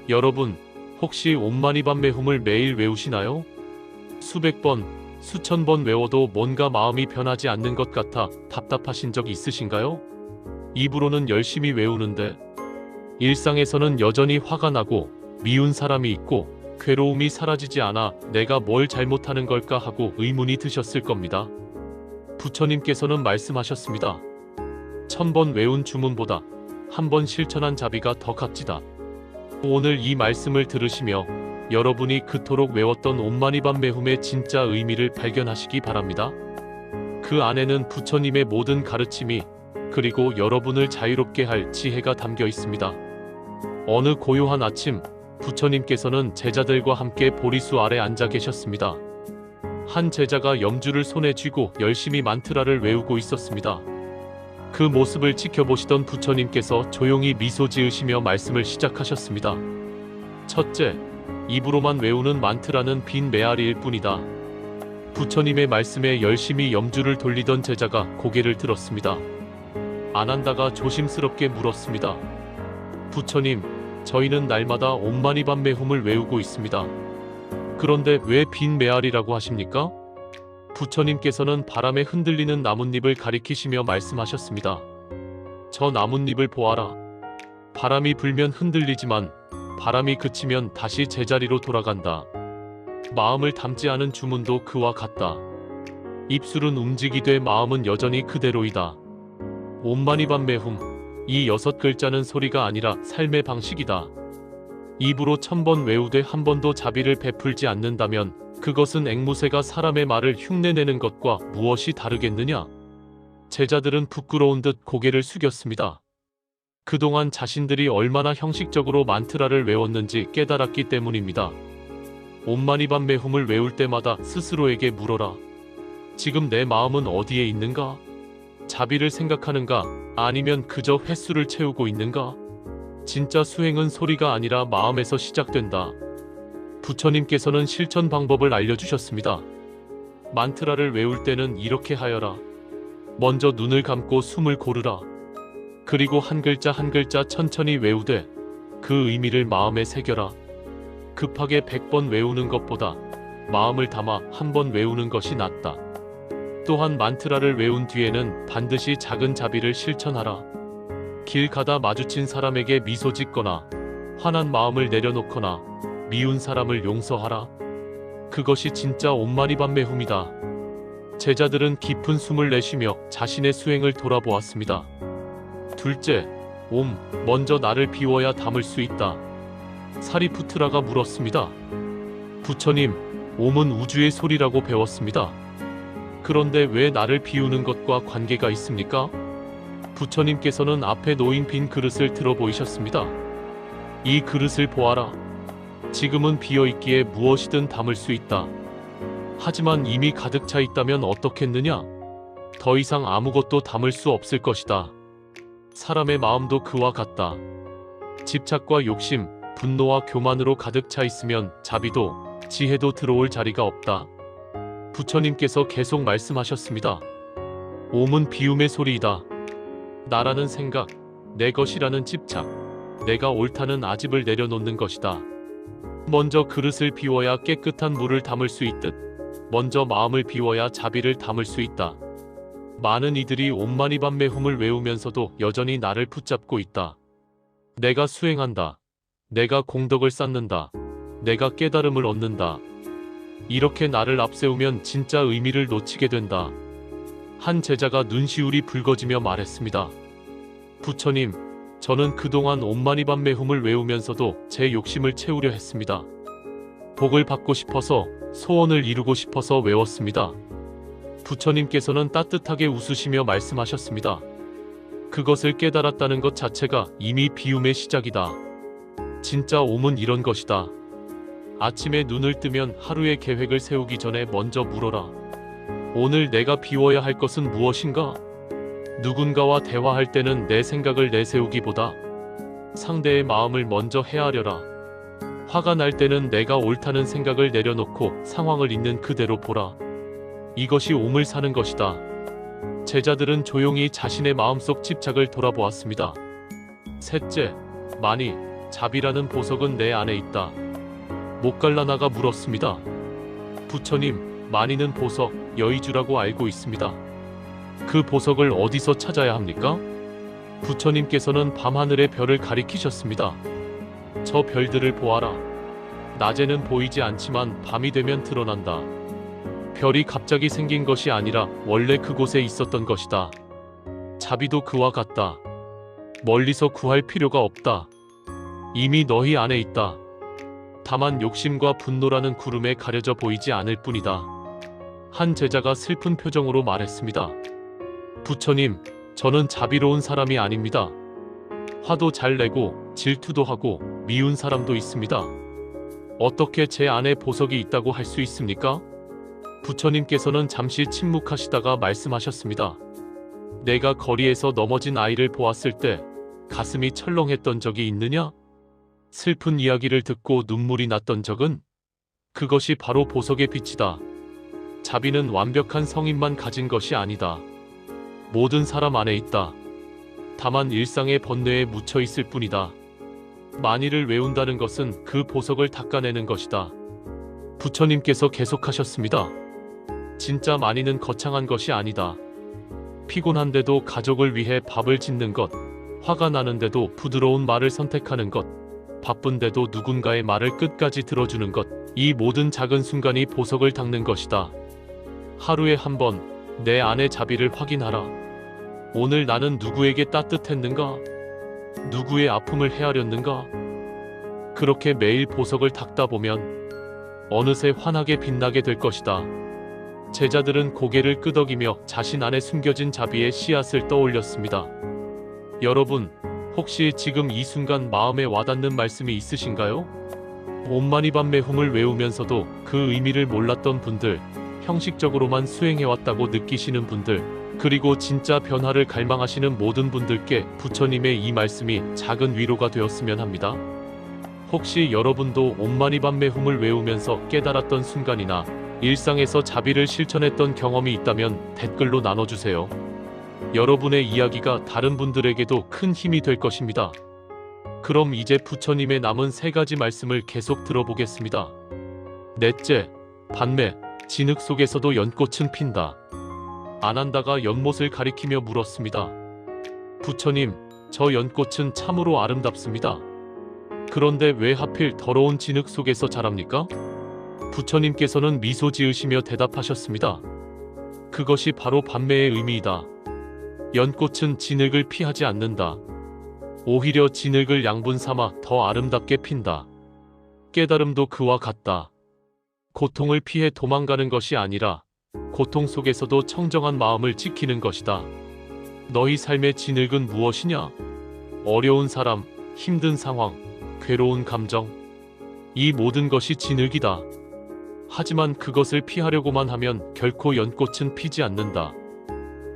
여러분, 혹시 옴마니밤 매홈을 매일 외우시나요? 수백 번, 수천 번 외워도 뭔가 마음이 변하지 않는 것 같아 답답하신 적 있으신가요? 입으로는 열심히 외우는데 일상에서는 여전히 화가 나고 미운 사람이 있고 괴로움이 사라지지 않아 내가 뭘 잘못하는 걸까 하고 의문이 드셨을 겁니다. 부처님께서는 말씀하셨습니다. 1000번 외운 주문보다 한 번 실천한 자비가 더 값지다. 오늘 이 말씀을 들으시며 여러분이 그토록 외웠던 옴마니밤 매홈의 진짜 의미를 발견하시기 바랍니다. 그 안에는 부처님의 모든 가르침이 그리고 여러분을 자유롭게 할 지혜가 담겨 있습니다. 어느 고요한 아침, 부처님께서는 제자들과 함께 보리수 아래 앉아 계셨습니다. 한 제자가 염주를 손에 쥐고 열심히 만트라를 외우고 있었습니다. 그 모습을 지켜보시던 부처님께서 조용히 미소 지으시며 말씀을 시작하셨습니다. 첫째, 입으로만 외우는 만트라는 빈 메아리일 뿐이다. 부처님의 말씀에 열심히 염주를 돌리던 제자가 고개를 들었습니다. 안 한다가 조심스럽게 물었습니다. 부처님, 저희는 날마다 옴마니밤 매홈을 외우고 있습니다. 그런데 왜 빈 메아리라고 하십니까? 부처님께서는 바람에 흔들리는 나뭇잎을 가리키시며 말씀하셨습니다. 저 나뭇잎을 보아라. 바람이 불면 흔들리지만 바람이 그치면 다시 제자리로 돌아간다. 마음을 담지 않은 주문도 그와 같다. 입술은 움직이되 마음은 여전히 그대로이다. 옴마니밤 매홈, 이 6글자는 소리가 아니라 삶의 방식이다. 입으로 1000번 외우되 한 번도 자비를 베풀지 않는다면 그것은 앵무새가 사람의 말을 흉내내는 것과 무엇이 다르겠느냐? 제자들은 부끄러운 듯 고개를 숙였습니다. 그동안 자신들이 얼마나 형식적으로 만트라를 외웠는지 깨달았기 때문입니다. 옴마니밤 매홈을 외울 때마다 스스로에게 물어라. 지금 내 마음은 어디에 있는가? 자비를 생각하는가? 아니면 그저 횟수를 채우고 있는가? 진짜 수행은 소리가 아니라 마음에서 시작된다. 부처님께서는 실천 방법을 알려주셨습니다. 만트라를 외울 때는 이렇게 하여라. 먼저 눈을 감고 숨을 고르라. 그리고 한 글자 한 글자 천천히 외우되 그 의미를 마음에 새겨라. 급하게 100번 외우는 것보다 마음을 담아 한 번 외우는 것이 낫다. 또한 만트라를 외운 뒤에는 반드시 작은 자비를 실천하라. 길 가다 마주친 사람에게 미소 짓거나 화난 마음을 내려놓거나 미운 사람을 용서하라. 그것이 진짜 옴마니밤 매홈이다. 제자들은 깊은 숨을 내쉬며 자신의 수행을 돌아보았습니다. 둘째, 옴, 먼저 나를 비워야 담을 수 있다. 사리푸트라가 물었습니다. 부처님, 옴은 우주의 소리라고 배웠습니다. 그런데 왜 나를 비우는 것과 관계가 있습니까? 부처님께서는 앞에 놓인 빈 그릇을 들어 보이셨습니다. 이 그릇을 보아라. 지금은 비어있기에 무엇이든 담을 수 있다. 하지만 이미 가득 차 있다면 어떻겠느냐? 더 이상 아무것도 담을 수 없을 것이다. 사람의 마음도 그와 같다. 집착과 욕심, 분노와 교만으로 가득 차 있으면 자비도 지혜도 들어올 자리가 없다. 부처님께서 계속 말씀하셨습니다. 옴은 비움의 소리이다. 나라는 생각, 내 것이라는 집착, 내가 옳다는 아집을 내려놓는 것이다. 먼저 그릇을 비워야 깨끗한 물을 담을 수 있듯 먼저 마음을 비워야 자비를 담을 수 있다. 많은 이들이 옴마니밤 매홈을 외우면서도 여전히 나를 붙잡고 있다. 내가 수행한다. 내가 공덕을 쌓는다. 내가 깨달음을 얻는다. 이렇게 나를 앞세우면 진짜 의미를 놓치게 된다. 한 제자가 눈시울이 붉어지며 말했습니다. 부처님, 저는 그동안 옴마니밤 매홈을 외우면서도 제 욕심을 채우려 했습니다. 복을 받고 싶어서, 소원을 이루고 싶어서 외웠습니다. 부처님께서는 따뜻하게 웃으시며 말씀하셨습니다. 그것을 깨달았다는 것 자체가 이미 비움의 시작이다. 진짜 옴은 이런 것이다. 아침에 눈을 뜨면 하루의 계획을 세우기 전에 먼저 물어라. 오늘 내가 비워야 할 것은 무엇인가? 누군가와 대화할 때는 내 생각을 내세우기보다 상대의 마음을 먼저 헤아려라. 화가 날 때는 내가 옳다는 생각을 내려놓고 상황을 있는 그대로 보라. 이것이 옴을 사는 것이다. 제자들은 조용히 자신의 마음속 집착을 돌아보았습니다. 셋째, 마니, 자비라는 보석은 내 안에 있다. 목갈라나가 물었습니다. 부처님, 만이는 보석, 여의주라고 알고 있습니다. 그 보석을 어디서 찾아야 합니까? 부처님께서는 밤하늘의 별을 가리키셨습니다. 저 별들을 보아라. 낮에는 보이지 않지만 밤이 되면 드러난다. 별이 갑자기 생긴 것이 아니라 원래 그곳에 있었던 것이다. 자비도 그와 같다. 멀리서 구할 필요가 없다. 이미 너희 안에 있다. 다만 욕심과 분노라는 구름에 가려져 보이지 않을 뿐이다. 한 제자가 슬픈 표정으로 말했습니다. 부처님, 저는 자비로운 사람이 아닙니다. 화도 잘 내고 질투도 하고 미운 사람도 있습니다. 어떻게 제 안에 보석이 있다고 할 수 있습니까? 부처님께서는 잠시 침묵하시다가 말씀하셨습니다. 내가 거리에서 넘어진 아이를 보았을 때 가슴이 철렁했던 적이 있느냐? 슬픈 이야기를 듣고 눈물이 났던 적은? 그것이 바로 보석의 빛이다. 자비는 완벽한 성인만 가진 것이 아니다. 모든 사람 안에 있다. 다만 일상의 번뇌에 묻혀 있을 뿐이다. 만일을 외운다는 것은 그 보석을 닦아내는 것이다. 부처님께서 계속하셨습니다. 진짜 만이는 거창한 것이 아니다. 피곤한데도 가족을 위해 밥을 짓는 것, 화가 나는데도 부드러운 말을 선택하는 것, 바쁜데도 누군가의 말을 끝까지 들어주는 것, 이 모든 작은 순간이 보석을 닦는 것이다. 하루에 한 번 내 안의 자비를 확인하라. 오늘 나는 누구에게 따뜻했는가? 누구의 아픔을 헤아렸는가? 그렇게 매일 보석을 닦다 보면 어느새 환하게 빛나게 될 것이다. 제자들은 고개를 끄덕이며 자신 안에 숨겨진 자비의 씨앗을 떠올렸습니다. 여러분, 혹시 지금 이 순간 마음에 와닿는 말씀이 있으신가요? 옴마니밤메 훔을 외우면서도 그 의미를 몰랐던 분들, 형식적으로만 수행해왔다고 느끼시는 분들, 그리고 진짜 변화를 갈망하시는 모든 분들께 부처님의 이 말씀이 작은 위로가 되었으면 합니다. 혹시 여러분도 옴마니밤메 훔을 외우면서 깨달았던 순간이나 일상에서 자비를 실천했던 경험이 있다면 댓글로 나눠주세요. 여러분의 이야기가 다른 분들에게도 큰 힘이 될 것입니다. 그럼 이제 부처님의 남은 3가지 말씀을 계속 들어보겠습니다. 넷째, 밤매, 진흙 속에서도 연꽃은 핀다. 아난다가 연못을 가리키며 물었습니다. 부처님, 저 연꽃은 참으로 아름답습니다. 그런데 왜 하필 더러운 진흙 속에서 자랍니까? 부처님께서는 미소 지으시며 대답하셨습니다. 그것이 바로 밤매의 의미이다. 연꽃은 진흙을 피하지 않는다. 오히려 진흙을 양분 삼아 더 아름답게 핀다. 깨달음도 그와 같다. 고통을 피해 도망가는 것이 아니라 고통 속에서도 청정한 마음을 지키는 것이다. 너희 삶의 진흙은 무엇이냐? 어려운 사람, 힘든 상황, 괴로운 감정. 이 모든 것이 진흙이다. 하지만 그것을 피하려고만 하면 결코 연꽃은 피지 않는다.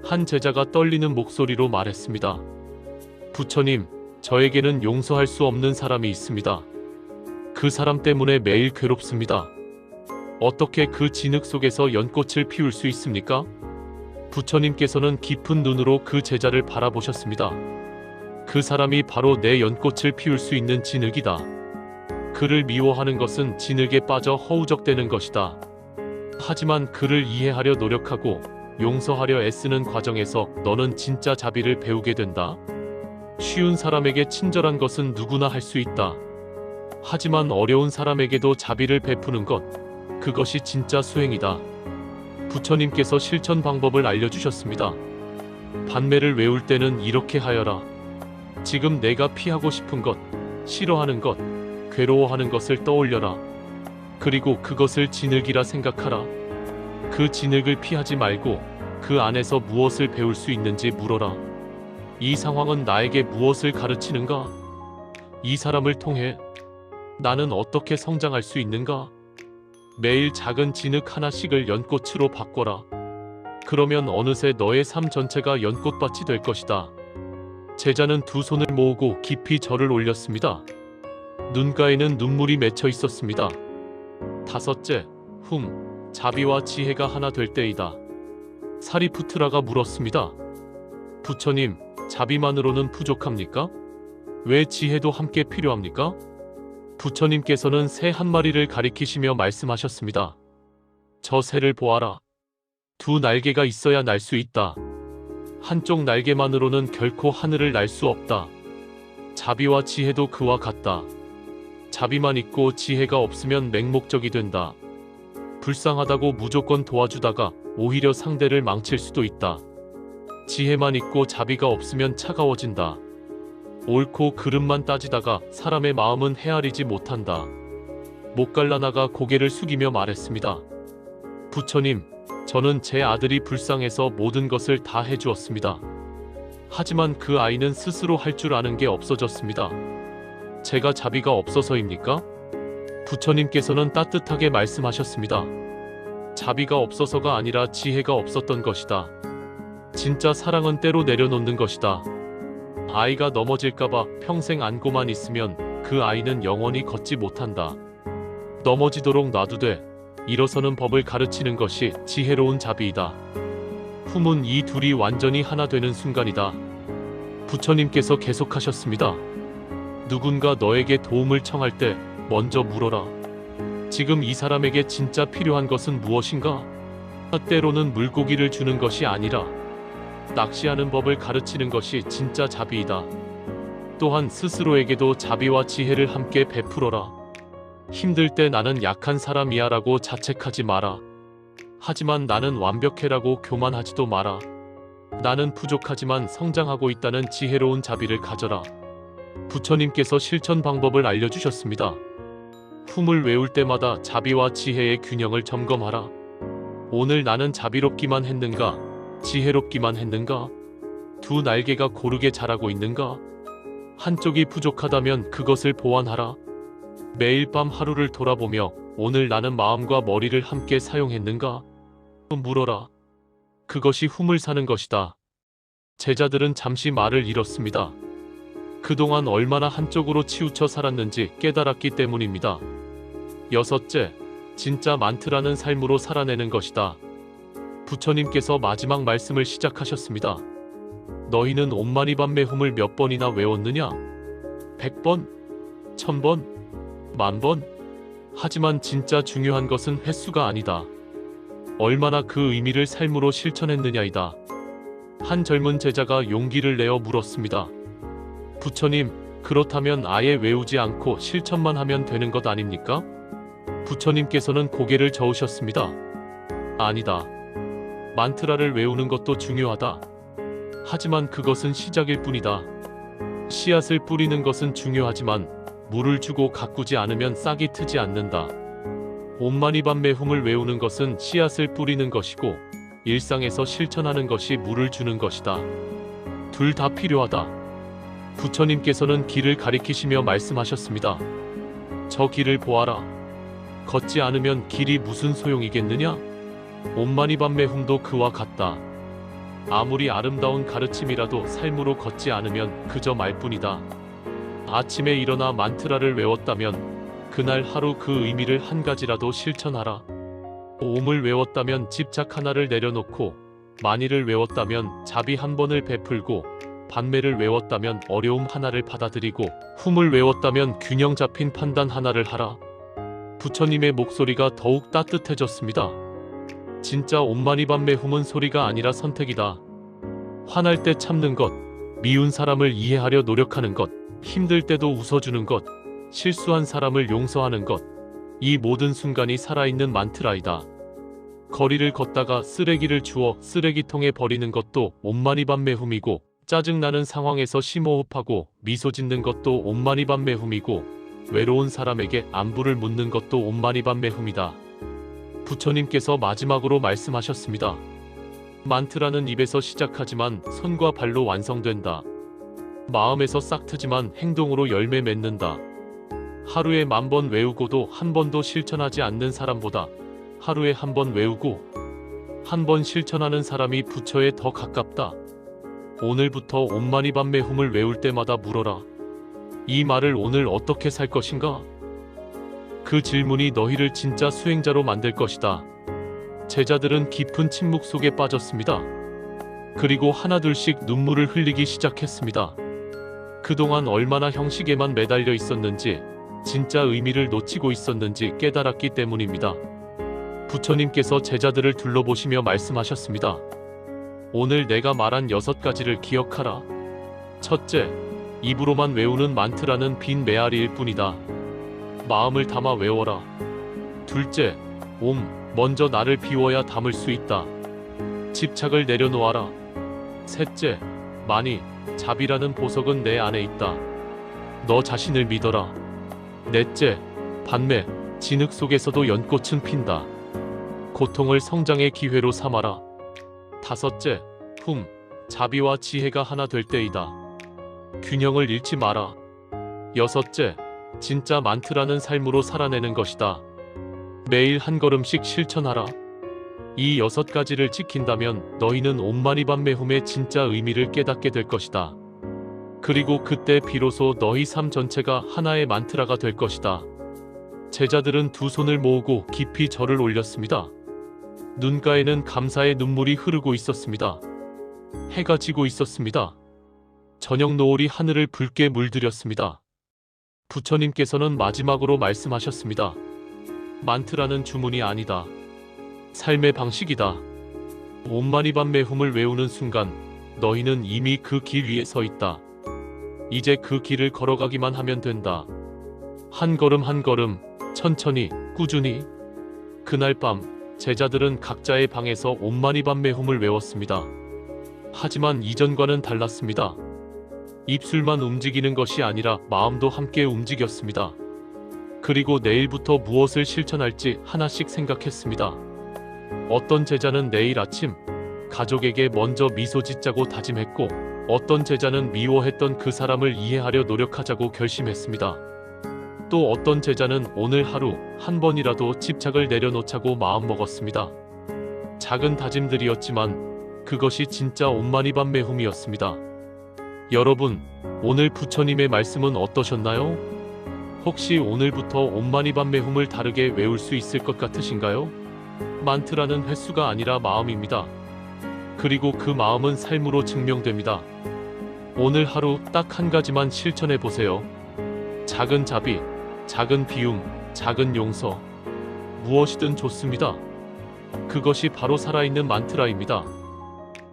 한 제자가 떨리는 목소리로 말했습니다. 부처님, 저에게는 용서할 수 없는 사람이 있습니다. 그 사람 때문에 매일 괴롭습니다. 어떻게 그 진흙 속에서 연꽃을 피울 수 있습니까? 부처님께서는 깊은 눈으로 그 제자를 바라보셨습니다. 그 사람이 바로 내 연꽃을 피울 수 있는 진흙이다. 그를 미워하는 것은 진흙에 빠져 허우적대는 것이다. 하지만 그를 이해하려 노력하고 용서하려 애쓰는 과정에서 너는 진짜 자비를 배우게 된다. 쉬운 사람에게 친절한 것은 누구나 할 수 있다. 하지만 어려운 사람에게도 자비를 베푸는 것, 그것이 진짜 수행이다. 부처님께서 실천 방법을 알려주셨습니다. 밤매를 외울 때는 이렇게 하여라. 지금 내가 피하고 싶은 것, 싫어하는 것, 괴로워하는 것을 떠올려라. 그리고 그것을 진흙이라 생각하라. 그 진흙을 피하지 말고 그 안에서 무엇을 배울 수 있는지 물어라. 이 상황은 나에게 무엇을 가르치는가? 이 사람을 통해 나는 어떻게 성장할 수 있는가? 매일 작은 진흙 하나씩을 연꽃으로 바꿔라. 그러면 어느새 너의 삶 전체가 연꽃밭이 될 것이다. 제자는 두 손을 모으고 깊이 절을 올렸습니다. 눈가에는 눈물이 맺혀 있었습니다. 다섯째, 자비와 지혜가 하나 될 때이다. 사리푸트라가 물었습니다. 부처님, 자비만으로는 부족합니까? 왜 지혜도 함께 필요합니까? 부처님께서는 새 한 마리를 가리키시며 말씀하셨습니다. 저 새를 보아라. 두 날개가 있어야 날 수 있다. 한쪽 날개만으로는 결코 하늘을 날 수 없다. 자비와 지혜도 그와 같다. 자비만 있고 지혜가 없으면 맹목적이 된다. 불쌍하다고 무조건 도와주다가 오히려 상대를 망칠 수도 있다. 지혜만 있고 자비가 없으면 차가워진다. 옳고 그름만 따지다가 사람의 마음은 헤아리지 못한다. 못 갈라나가 고개를 숙이며 말했습니다. 부처님, 저는 제 아들이 불쌍해서 모든 것을 다 해주었습니다. 하지만 그 아이는 스스로 할 줄 아는 게 없어졌습니다. 제가 자비가 없어서입니까? 부처님께서는 따뜻하게 말씀하셨습니다. 자비가 없어서가 아니라 지혜가 없었던 것이다. 진짜 사랑은 때로 내려놓는 것이다. 아이가 넘어질까봐 평생 안고만 있으면 그 아이는 영원히 걷지 못한다. 넘어지도록 놔두되 일어서는 법을 가르치는 것이 지혜로운 자비이다. 품은 이 둘이 완전히 하나 되는 순간이다. 부처님께서 계속하셨습니다. 누군가 너에게 도움을 청할 때 먼저 물어라. 지금 이 사람에게 진짜 필요한 것은 무엇인가? 때로는 물고기를 주는 것이 아니라 낚시하는 법을 가르치는 것이 진짜 자비이다. 또한 스스로에게도 자비와 지혜를 함께 베풀어라. 힘들 때 나는 약한 사람이야 라고 자책하지 마라. 하지만 나는 완벽해라고 교만하지도 마라. 나는 부족하지만 성장하고 있다는 지혜로운 자비를 가져라. 부처님께서 실천 방법을 알려주셨습니다. 품을 외울 때마다 자비와 지혜의 균형을 점검하라. 오늘 나는 자비롭기만 했는가? 지혜롭기만 했는가? 두 날개가 고르게 자라고 있는가? 한쪽이 부족하다면 그것을 보완하라. 매일 밤 하루를 돌아보며 오늘 나는 마음과 머리를 함께 사용했는가? 물어라. 그것이 hum을 사는 것이다. 제자들은 잠시 말을 잃었습니다. 그동안 얼마나 한쪽으로 치우쳐 살았는지 깨달았기 때문입니다. 여섯째, 진짜 만트라는 삶으로 살아내는 것이다. 부처님께서 마지막 말씀을 시작하셨습니다. 너희는 옴마니밤메 훔을 몇 번이나 외웠느냐? 100번? 1000번? 10,000번? 하지만 진짜 중요한 것은 횟수가 아니다. 얼마나 그 의미를 삶으로 실천했느냐이다. 한 젊은 제자가 용기를 내어 물었습니다. 부처님, 그렇다면 아예 외우지 않고 실천만 하면 되는 것 아닙니까? 부처님께서는 고개를 저으셨습니다. 아니다. 만트라를 외우는 것도 중요하다. 하지만 그것은 시작일 뿐이다. 씨앗을 뿌리는 것은 중요하지만 물을 주고 가꾸지 않으면 싹이 트지 않는다. 옴마니밤메 훔을 외우는 것은 씨앗을 뿌리는 것이고 일상에서 실천하는 것이 물을 주는 것이다. 둘 다 필요하다. 부처님께서는 길을 가리키시며 말씀하셨습니다. 저 길을 보아라. 걷지 않으면 길이 무슨 소용이겠느냐? 옴마니밤메 훔도 그와 같다. 아무리 아름다운 가르침이라도 삶으로 걷지 않으면 그저 말뿐이다. 아침에 일어나 만트라를 외웠다면 그날 하루 그 의미를 한 가지라도 실천하라. 옴을 외웠다면 집착 하나를 내려놓고, 만일을 외웠다면 자비 한 번을 베풀고, 반매를 외웠다면 어려움 하나를 받아들이고, 훔을 외웠다면 균형 잡힌 판단 하나를 하라. 부처님의 목소리가 더욱 따뜻해졌습니다. 진짜 옴마니밤메 훔은 소리가 아니라 선택이다. 화날 때 참는 것, 미운 사람을 이해하려 노력하는 것, 힘들 때도 웃어주는 것, 실수한 사람을 용서하는 것, 이 모든 순간이 살아있는 만트라이다. 거리를 걷다가 쓰레기를 주워 쓰레기통에 버리는 것도 옴마니밤메 훔이고, 짜증나는 상황에서 심호흡하고 미소 짓는 것도 옴마니밤메 훔이고, 외로운 사람에게 안부를 묻는 것도 옴마니밤메 훔이다. 부처님께서 마지막으로 말씀하셨습니다. 만트라는 입에서 시작하지만 손과 발로 완성된다. 마음에서 싹트지만 행동으로 열매 맺는다. 하루에 10,000번 외우고도 한 번도 실천하지 않는 사람보다 하루에 한 번 외우고 한 번 실천하는 사람이 부처에 더 가깝다. 오늘부터 옴마니밤메 훔을 외울 때마다 물어라. 이 말을 오늘 어떻게 살 것인가? 그 질문이 너희를 진짜 수행자로 만들 것이다. 제자들은 깊은 침묵 속에 빠졌습니다. 그리고 하나둘씩 눈물을 흘리기 시작했습니다. 그동안 얼마나 형식에만 매달려 있었는지, 진짜 의미를 놓치고 있었는지 깨달았기 때문입니다. 부처님께서 제자들을 둘러보시며 말씀하셨습니다. 오늘 내가 말한 6가지를 기억하라. 첫째, 입으로만 외우는 만트라는 빈 메아리일 뿐이다. 마음을 담아 외워라. 둘째, 먼저 나를 비워야 담을 수 있다. 집착을 내려놓아라. 셋째, 마니, 자비라는 보석은 내 안에 있다. 너 자신을 믿어라. 넷째, 반매, 진흙 속에서도 연꽃은 핀다. 고통을 성장의 기회로 삼아라. 다섯째, 자비와 지혜가 하나 될 때이다. 균형을 잃지 마라. 여섯째, 진짜 만트라는 삶으로 살아내는 것이다. 매일 한 걸음씩 실천하라. 이 6가지를 지킨다면 너희는 옴마니밤메훔의 진짜 의미를 깨닫게 될 것이다. 그리고 그때 비로소 너희 삶 전체가 하나의 만트라가 될 것이다. 제자들은 두 손을 모으고 깊이 절을 올렸습니다. 눈가에는 감사의 눈물이 흐르고 있었습니다. 해가 지고 있었습니다. 저녁 노을이 하늘을 붉게 물들였습니다. 부처님께서는 마지막으로 말씀하셨습니다. 만트라는 주문이 아니다. 삶의 방식이다. 옴마니밤메훔을 외우는 순간 너희는 이미 그 길 위에 서 있다. 이제 그 길을 걸어가기만 하면 된다. 한 걸음 한 걸음, 천천히, 꾸준히. 그날 밤 제자들은 각자의 방에서 옴마니밤메훔을 외웠습니다. 하지만 이전과는 달랐습니다. 입술만 움직이는 것이 아니라 마음도 함께 움직였습니다. 그리고 내일부터 무엇을 실천할지 하나씩 생각했습니다. 어떤 제자는 내일 아침 가족에게 먼저 미소 짓자고 다짐했고, 어떤 제자는 미워했던 그 사람을 이해하려 노력하자고 결심했습니다. 또 어떤 제자는 오늘 하루 한 번이라도 집착을 내려놓자고 마음먹었습니다. 작은 다짐들이었지만 그것이 진짜 옴마니밤메훔이었습니다. 여러분, 오늘 부처님의 말씀은 어떠셨나요? 혹시 오늘부터 옴마니밤메훔을 다르게 외울 수 있을 것 같으신가요? 만트라는 횟수가 아니라 마음입니다. 그리고 그 마음은 삶으로 증명됩니다. 오늘 하루 딱 한 가지만 실천해 보세요. 작은 자비, 작은 비움, 작은 용서. 무엇이든 좋습니다. 그것이 바로 살아있는 만트라입니다.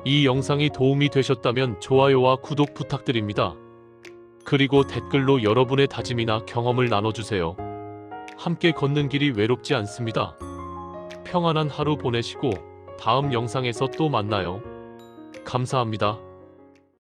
이 영상이 도움이 되셨다면 좋아요와 구독 부탁드립니다. 그리고 댓글로 여러분의 다짐이나 경험을 나눠주세요. 함께 걷는 길이 외롭지 않습니다. 평안한 하루 보내시고 다음 영상에서 또 만나요. 감사합니다.